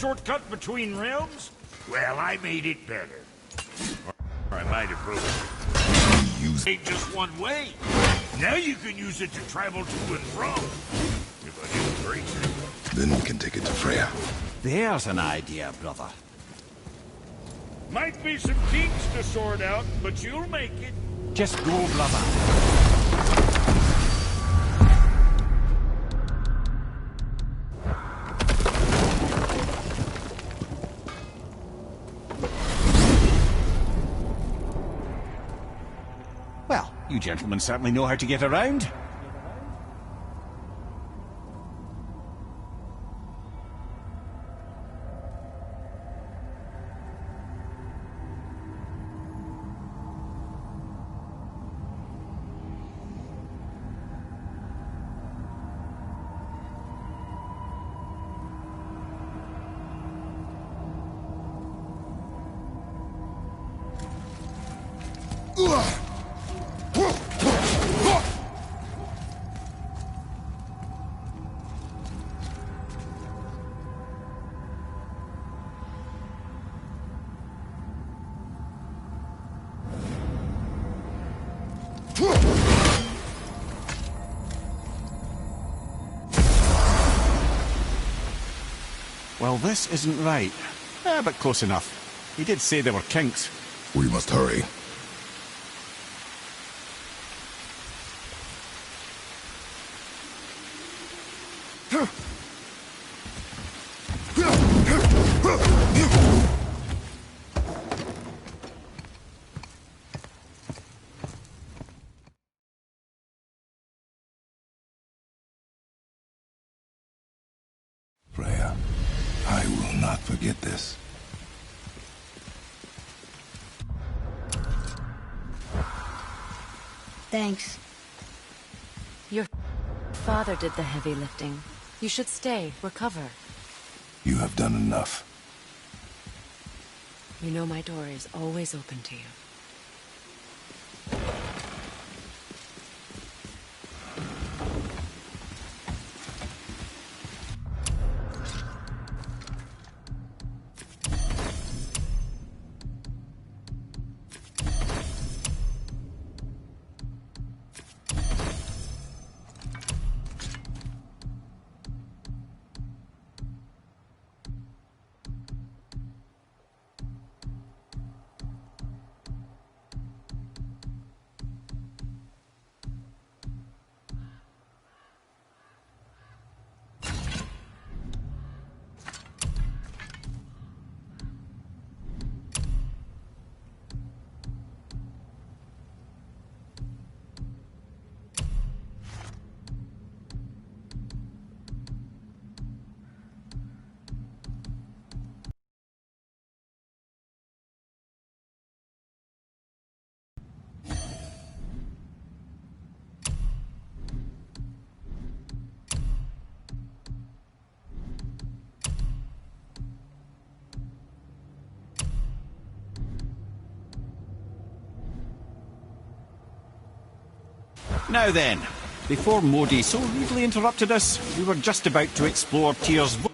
shortcut between realms? Well, I made it better. Or I might have broken it. Use Ain't just one way. Now you can use it to travel to and from. If I didn't break it. Then we can take it to Freya. There's an idea, brother. Might be some kinks to sort out, but you'll make it. Just go, brother. Well, you gentlemen certainly know how to get around. Well, this isn't right. But close enough. He did say there were kinks. We must hurry. Freya, I will not forget this. Thanks. Your father did the heavy lifting. You should stay, recover. You have done enough. You know my door is always open to you. Now then, before Modi so rudely interrupted us, we were just about to explore Tyr's vault.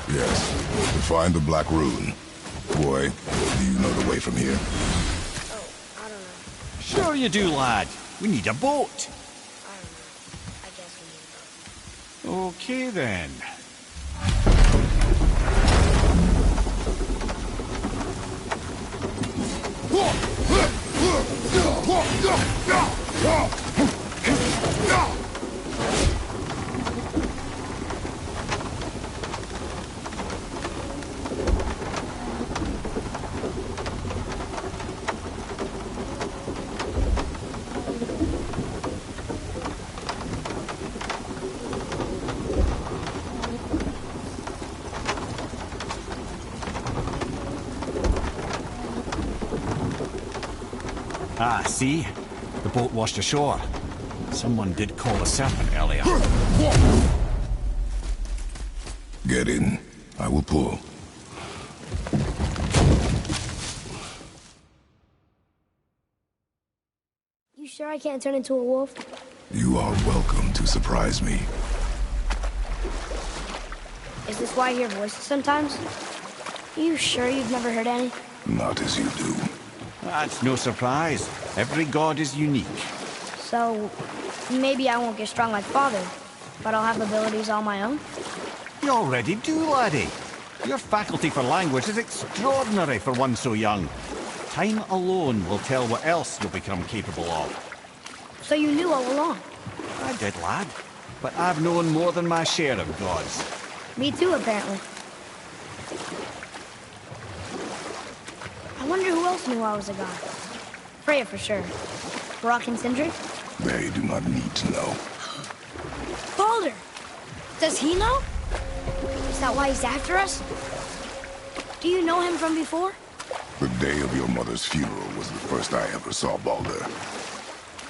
Yes, to find the Black Rune. Boy, do you know the way from here? Oh, I don't know. Sure you do, lad. We need a boat. I don't know. I guess we need a boat. Okay then. Ah, see? The boat washed ashore. Someone did call a serpent earlier. Get in. I will pull. You sure I can't turn into a wolf? You are welcome to surprise me. Is this why I hear voices sometimes? You sure you've never heard any? Not as you do. That's no surprise. Every god is unique. So, maybe I won't get strong like Father, but I'll have abilities all my own? You already do, laddie. Your faculty for language is extraordinary for one so young. Time alone will tell what else you'll become capable of. So you knew all along? I did, lad. But I've known more than my share of gods. Me too, apparently. I wonder who else knew I was a god. Freya for sure. Brock and Sindri? They do not need to know. Baldur! Does he know? Is that why he's after us? Do you know him from before? The day of your mother's funeral was the first I ever saw Baldur.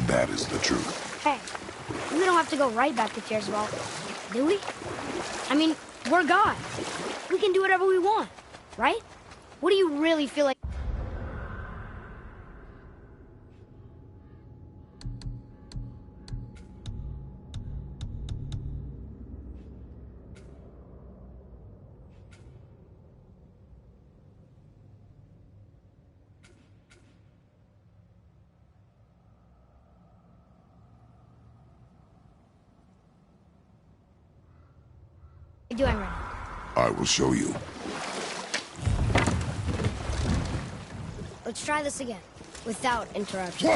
That is the truth. Hey, we don't have to go right back to Tearswell, do we? I mean, we're God. We can do whatever we want, right? What do you really feel like? Doing right. I will show you. Let's try this again, without interruption.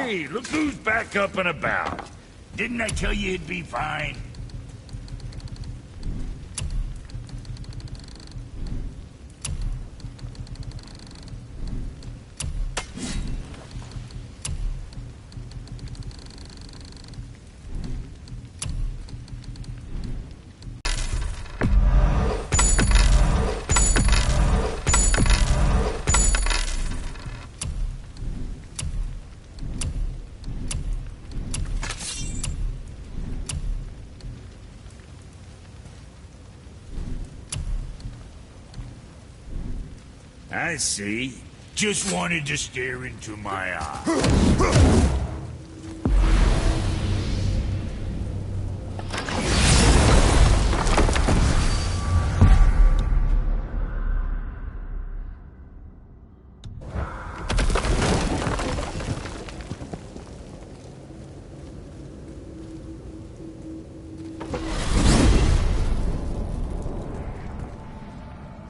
Hey, look who's back up and about. Didn't I tell you it'd be fine? I see. Just wanted to stare into my eye.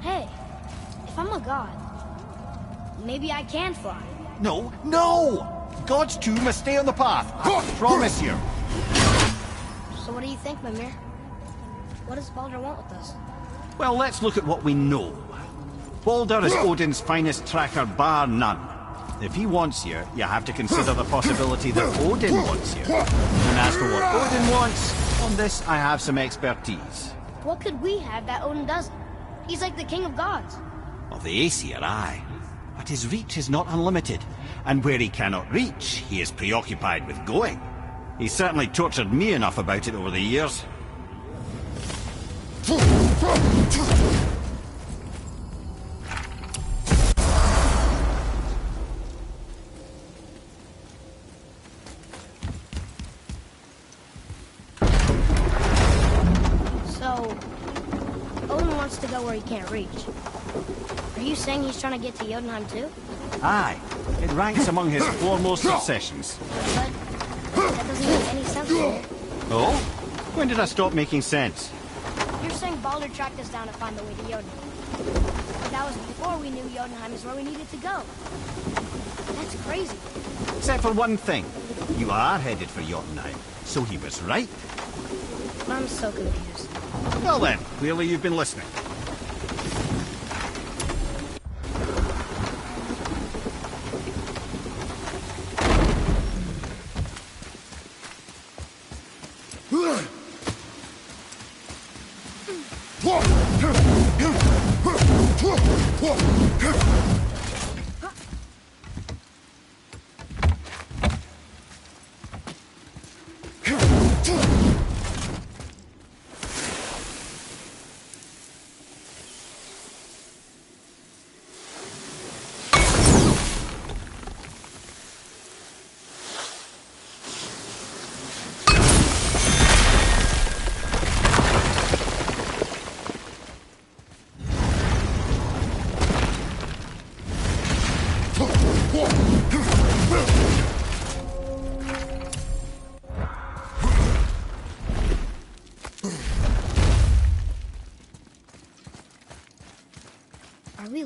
Hey, if I'm a god, maybe I can fly. No, no! Gods too must stay on the path. I promise you. So what do you think, Mimir? What does Baldur want with us? Well, let's look at what we know. Baldur is Odin's finest tracker, bar none. If he wants you, you have to consider the possibility that Odin wants you. And as for what Odin wants, on this I have some expertise. What could we have that Odin doesn't? He's like the king of gods. Of the Aesir, aye. But his reach is not unlimited, and where he cannot reach, he is preoccupied with going. He's certainly tortured me enough about it over the years. So, Odin wants to go where he can't reach. Are you saying he's trying to get to Jotunheim too? Aye, it ranks among his foremost obsessions. But that doesn't make any sense to me. Oh? When did I stop making sense? You're saying Baldur tracked us down to find the way to Jotunheim. But that was before we knew Jotunheim is where we needed to go. That's crazy. Except for one thing. You are headed for Jotunheim, so he was right. I'm so confused. Well then, clearly you've been listening.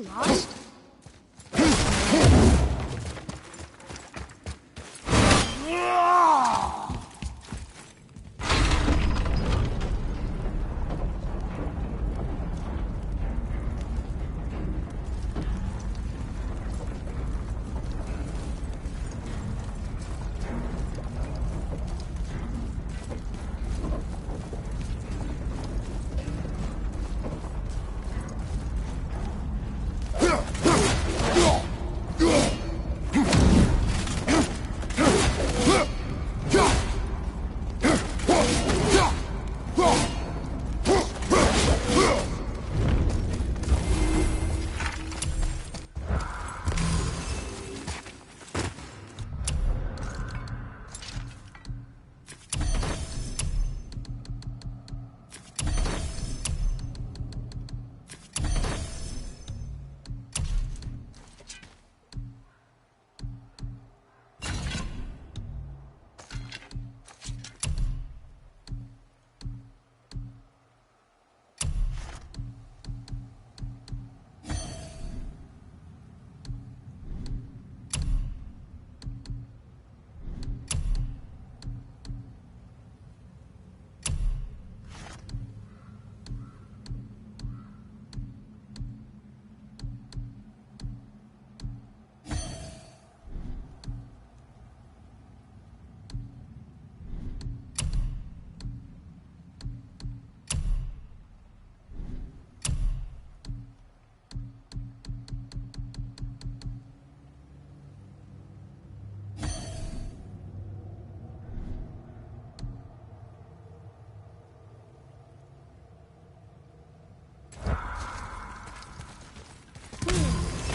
we lost?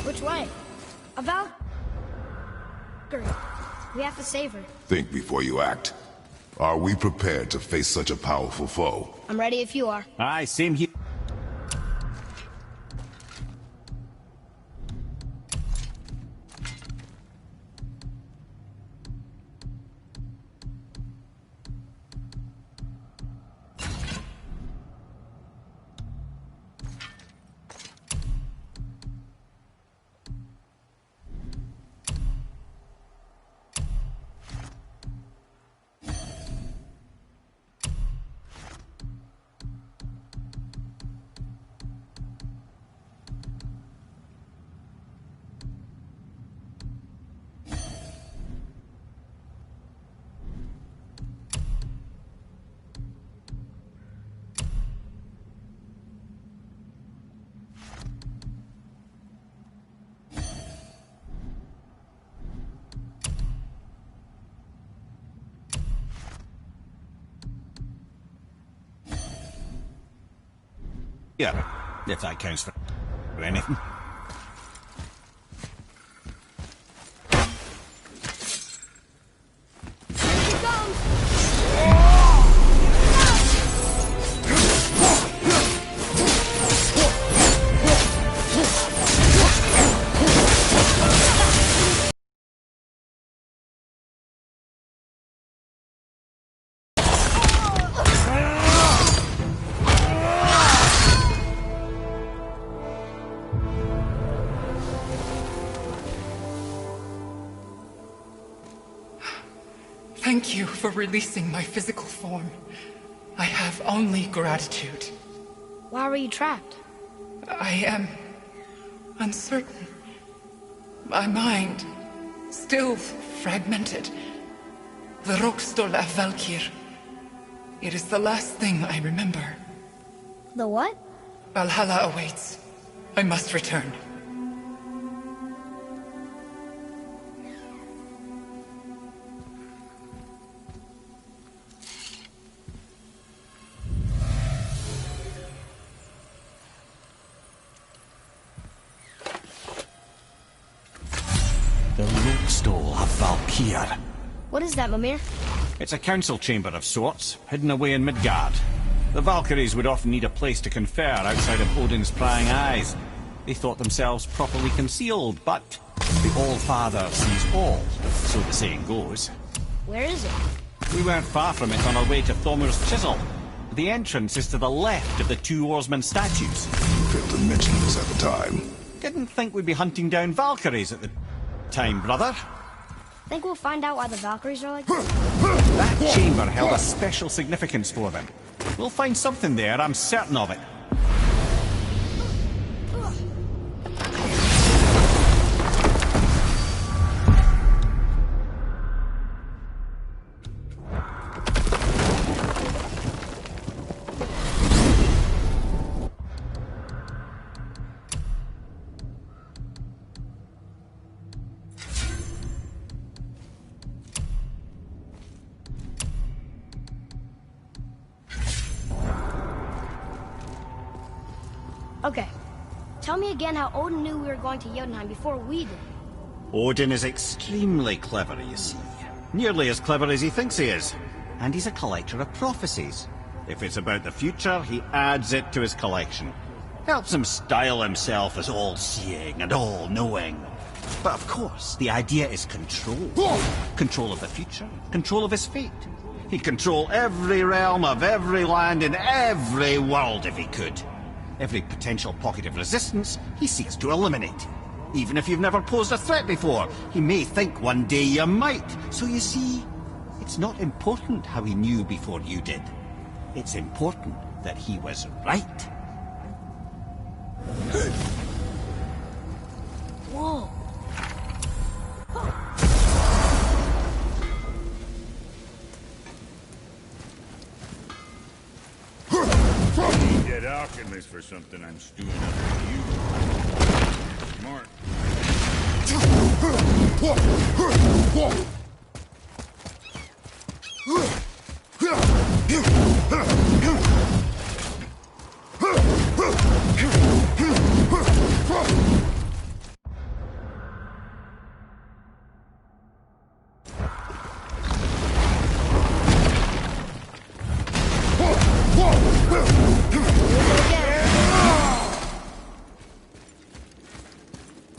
Which way? A Valkyrie. We have to save her. Think before you act. Are we prepared to face such a powerful foe? I'm ready if you are. Aye, same here. Yeah, if that counts for anything. Here she comes! Thank you for releasing my physical form. I have only gratitude. Why were you trapped? I am uncertain. My mind still fragmented. The Rokstol of Valkyr. It is the last thing I remember. The what? Valhalla awaits. I must return. The Rokstol of Valkyr. What is that, Mimir? It's a council chamber of sorts, hidden away in Midgard. The Valkyries would often need a place to confer outside of Odin's prying eyes. They thought themselves properly concealed, but the All-Father sees all, so the saying goes. Where is it? We weren't far from it on our way to Thormur's Chisel. The entrance is to the left of the two oarsmen statues. You failed to mention this at the time. Didn't think we'd be hunting down Valkyries at the time, brother. Think we'll find out why the Valkyries are like this? That chamber held a special significance for them. We'll find something there, I'm certain of it. Okay. Tell me again how Odin knew we were going to Jotunheim before we did. Odin is extremely clever, you see. Nearly as clever as he thinks he is. And he's a collector of prophecies. If it's about the future, he adds it to his collection. Helps him style himself as all-seeing and all-knowing. But of course, the idea is control. Control of the future, control of his fate. He'd control every realm of every land in every world if he could. Every potential pocket of resistance, he seeks to eliminate. Even if you've never posed a threat before, he may think one day you might. So you see, it's not important how he knew before you did. It's important that he was right. Whoa. Dead alchemist for something I'm stewing under you. Smart.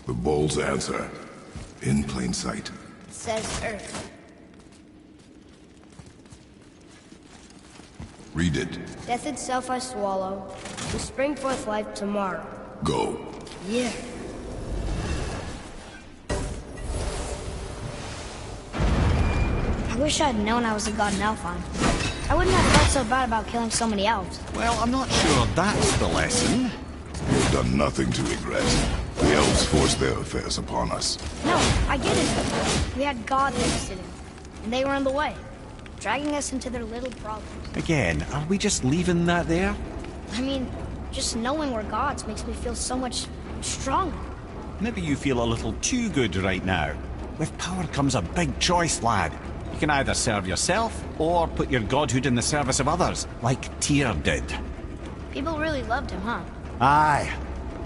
The Bull's answer. In plain sight. Says Earth. Read it. Death itself I swallow, to spring forth life tomorrow. Go. Yeah. I wish I'd known I was a god in Elfheim. I wouldn't have felt so bad about killing so many elves. Well, I'm not sure that's the lesson. You've done nothing to regret. The elves forced their affairs upon us. No, I get it. We had gods interested in, and they were in the way, dragging us into their little problems. Again, are we just leaving that there? I mean, just knowing we're gods makes me feel so much stronger. Maybe you feel a little too good right now. With power comes a big choice, lad. You can either serve yourself, or put your godhood in the service of others, like Tyr did. People really loved him, huh? Aye,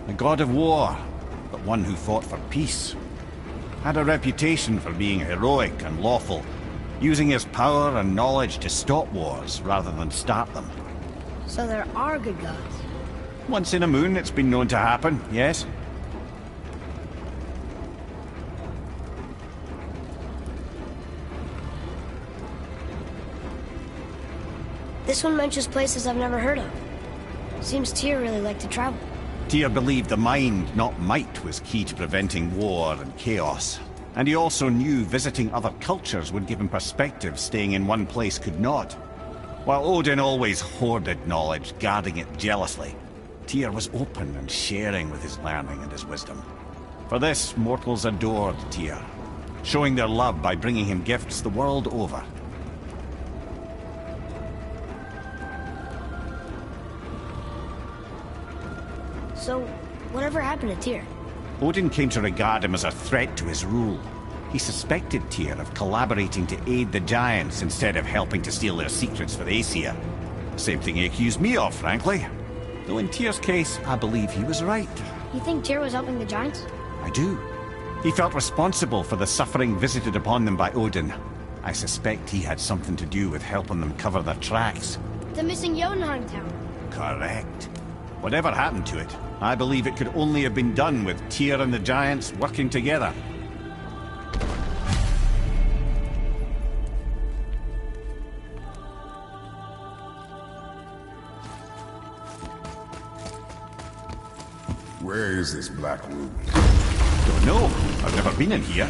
a god of war, but one who fought for peace. Had a reputation for being heroic and lawful, using his power and knowledge to stop wars rather than start them. So there are good gods. Once in a moon, it's been known to happen, yes? This one mentions places I've never heard of. Seems Tyr really liked to travel. Tyr believed the mind, not might, was key to preventing war and chaos. And he also knew visiting other cultures would give him perspective staying in one place could not. While Odin always hoarded knowledge, guarding it jealously, Tyr was open and sharing with his learning and his wisdom. For this, mortals adored Tyr, showing their love by bringing him gifts the world over. So, whatever happened to Tyr? Odin came to regard him as a threat to his rule. He suspected Tyr of collaborating to aid the Giants instead of helping to steal their secrets for Aesir. Same thing he accused me of, frankly. Though in Tyr's case, I believe he was right. You think Tyr was helping the Giants? I do. He felt responsible for the suffering visited upon them by Odin. I suspect he had something to do with helping them cover their tracks. The missing Jotunheim town. Correct. Whatever happened to it, I believe it could only have been done with Tyr and the Giants working together. Where is this black room? Don't know. I've never been in here.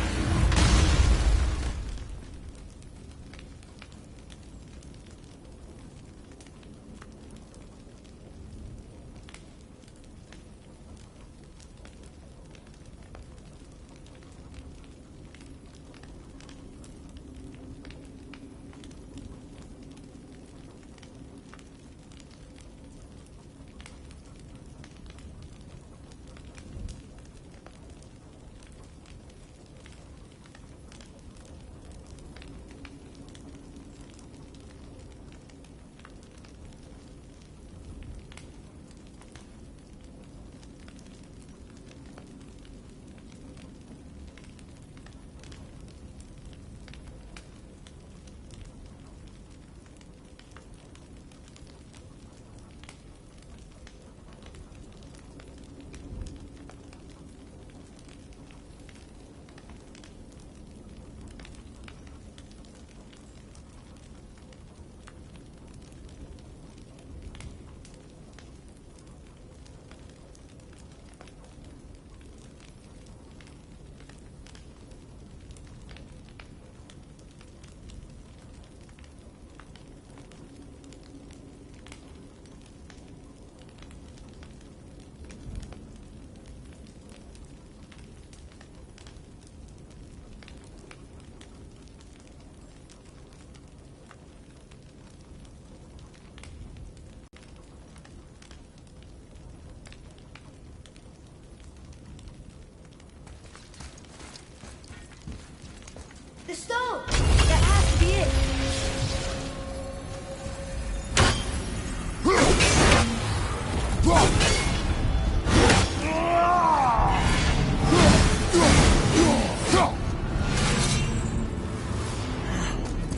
The stone! That has to be it.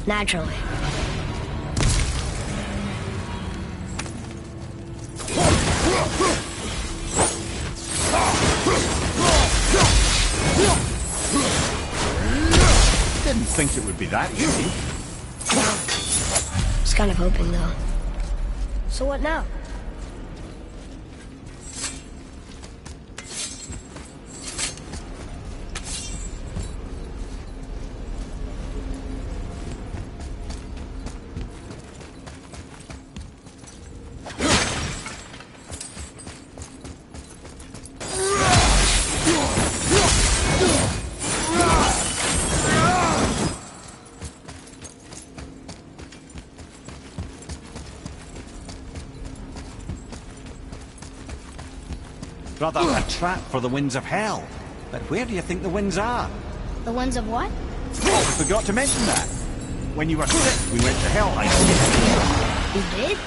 Naturally. Didn't think it would be that easy. Was kind of hoping, though. So what now? Brother, a trap for the winds of hell. But where do you think the winds are? The winds of what? Oh, we forgot to mention that. When you were sick, we went to hell. You did?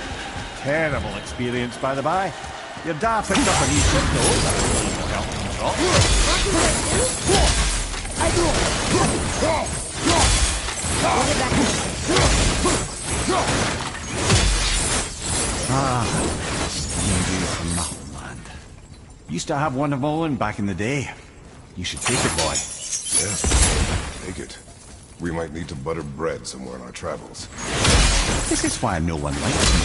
Terrible experience, by the by. Your dad picked up a new ship, though. That will help things off. I do. We'll get back Indeed from my homeland. Used to have one of my own back in the day. You should take it, boy. Yes, take it. We might need to butter bread somewhere on our travels. This is why no one likes me.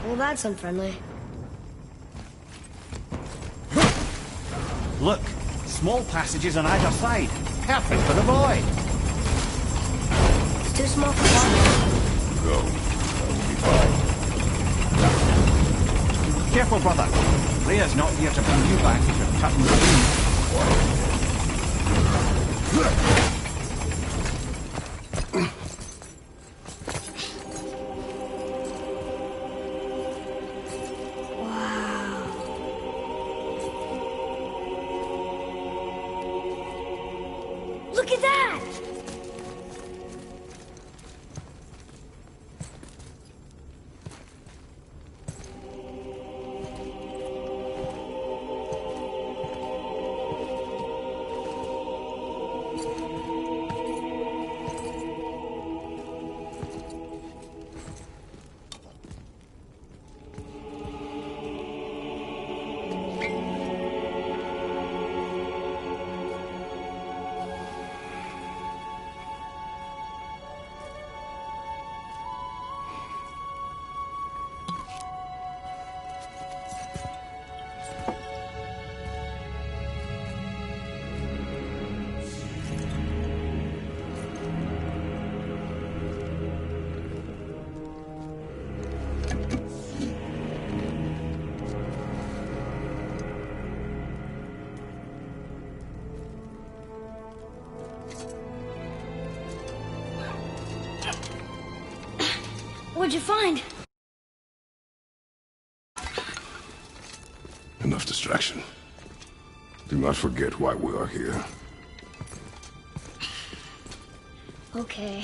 Well, that's unfriendly. Look, small passages on either side. Perfect for the boy. It's too small for water. Go. That'll be fine. Careful, brother. Leah's not here to bring you back if you're cutting the wind. Look at that! What'd you find? Enough distraction. Do not forget why we are here. Okay.